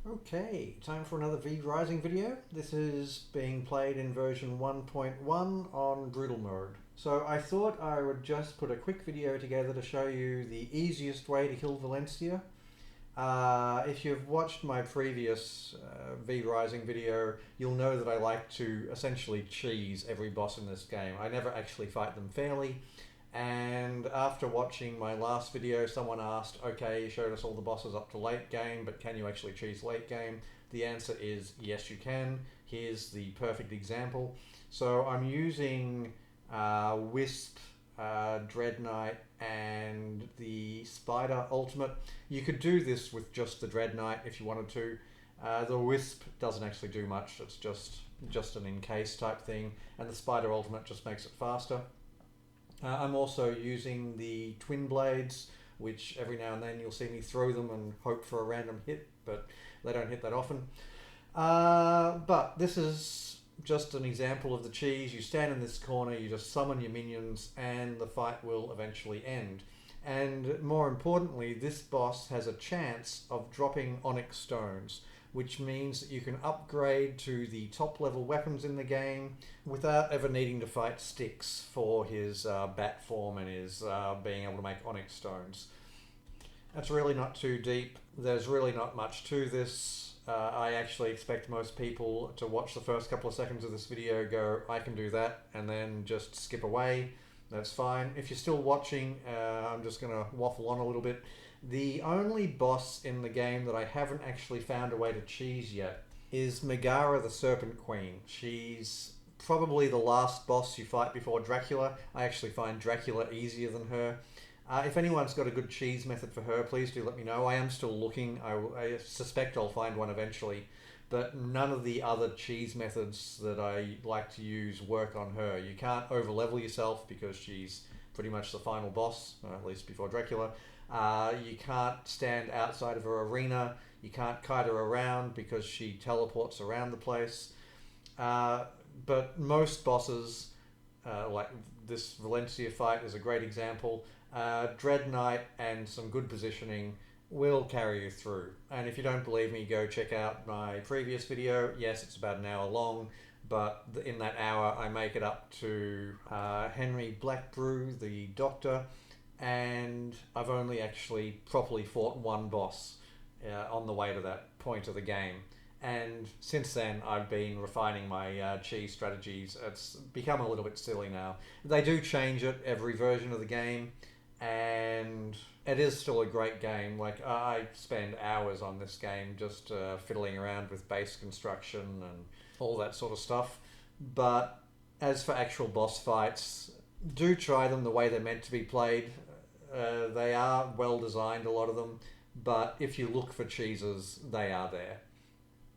Okay, time for another V Rising video. This is being played in version 1.1 on brutal mode. So I thought I would just put a quick video together to show you the easiest way to kill Valencia. If you've watched my previous V Rising video, you'll know that I like to essentially cheese every boss in this game. I never actually fight them fairly. And after watching my last video, someone asked, okay, you showed us all the bosses up to late game, but can you actually cheese late game? The answer is yes, you can. Here's the perfect example. So I'm using Wisp, Dread Knight, and the Spider Ultimate. You could do this with just the Dread Knight if you wanted to. The Wisp doesn't actually do much, it's just an in-case type thing, and the Spider Ultimate just makes it faster. I'm also using the twin blades, which every now and then you'll see me throw them and hope for a random hit, but they don't hit that often. But this is just an example of the cheese. You stand in this corner, you just summon your minions, and the fight will eventually end. And more importantly, this boss has a chance of dropping onyx stones, which means that you can upgrade to the top level weapons in the game without ever needing to fight Styx for his bat form and his being able to make onyx stones. That's really not too deep. There's really not much to this. I actually expect most people to watch the first couple of seconds of this video, go, I can do that, and then just skip away. That's fine. If you're still watching, I'm just going to waffle on a little bit. The only boss in the game that I haven't actually found a way to cheese yet is Megara the Serpent Queen. She's probably the last boss you fight before Dracula. I actually find Dracula easier than her. If anyone's got a good cheese method for her, please do let me know. I am still looking. I suspect I'll find one eventually. But none of the other cheese methods that I like to use work on her. You can't overlevel yourself because she's pretty much the final boss, or at least before Dracula. You can't stand outside of her arena. You can't kite her around because she teleports around the place. But most bosses, like this Valencia fight is a great example. Dread Knight and some good positioning will carry you through. And if you don't believe me, go check out my previous video. Yes, it's about an hour long, but in that hour I make it up to Henry Blackbrew, the Doctor, and I've only actually properly fought one boss on the way to that point of the game. And since then, I've been refining my cheese strategies. It's become a little bit silly now. They do change it every version of the game, and it is still a great game. Like, I spend hours on this game just fiddling around with base construction and all that sort of stuff. But as for actual boss fights, do try them the way they're meant to be played. They are well designed, a lot of them, but if you look for cheeses, they are there.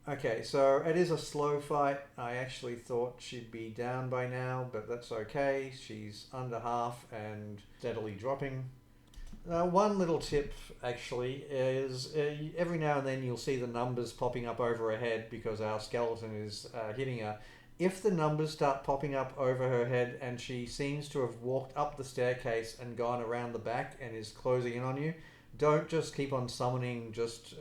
Okay, so it is a slow fight. I actually thought she'd be down by now, but that's okay. She's under half and steadily dropping. One little tip actually is every now and then you'll see the numbers popping up over her head because our skeleton is hitting her. If the numbers start popping up over her head and she seems to have walked up the staircase and gone around the back and is closing in on you, don't just keep on summoning just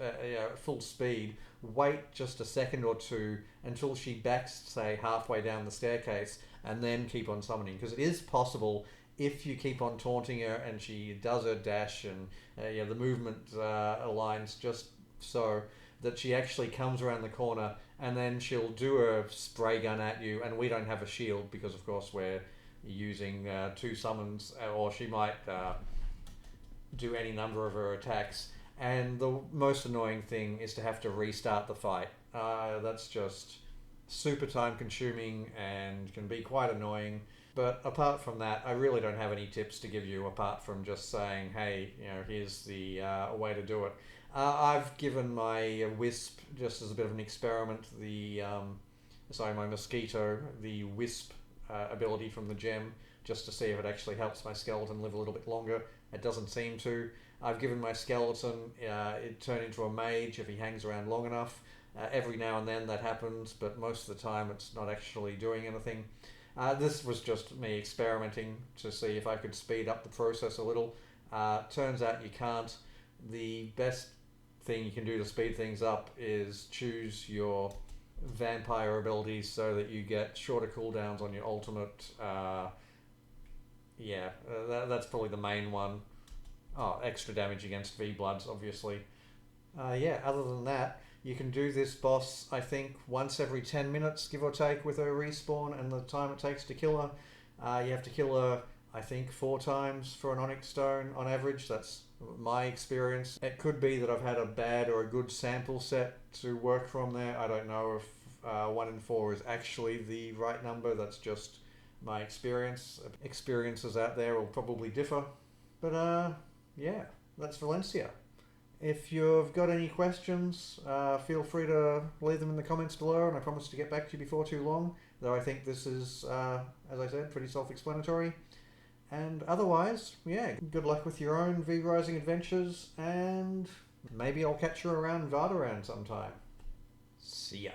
full speed. Wait just a second or two until she backs, say, halfway down the staircase, and then keep on summoning. Because it is possible, if you keep on taunting her and she does her dash and the movement aligns just so that she actually comes around the corner and then she'll do a spray gun at you, and we don't have a shield because of course we're using two summons, or she might do any number of her attacks, and the most annoying thing is to have to restart the fight. That's just super time consuming and can be quite annoying. But apart from that, I really don't have any tips to give you apart from just saying, hey, here's the way to do it. I've given my Wisp, just as a bit of an experiment, my Mosquito, the Wisp ability from the gem, just to see if it actually helps my skeleton live a little bit longer. It doesn't seem to. I've given my skeleton it turn into a mage if he hangs around long enough. Every now and then that happens, but most of the time it's not actually doing anything. This was just me experimenting to see if I could speed up the process a little. Turns out you can't. The best thing you can do to speed things up is choose your vampire abilities so that you get shorter cooldowns on your ultimate. That's probably the main one. Oh, extra damage against V-Bloods, obviously. Other than that, you can do this boss, I think, once every 10 minutes, give or take, with her respawn and the time it takes to kill her. You have to kill her, I think, 4 times for an Onyx Stone on average. That's my experience. It could be that I've had a bad or a good sample set to work from there. I don't know if 1 in 4 is actually the right number. That's just my experience. Experiences out there will probably differ. But that's Valencia. If you've got any questions, feel free to leave them in the comments below, and I promise to get back to you before too long, though I think this is, as I said, pretty self-explanatory. And otherwise, good luck with your own V-Rising adventures, and maybe I'll catch you around Vardaran sometime. See ya.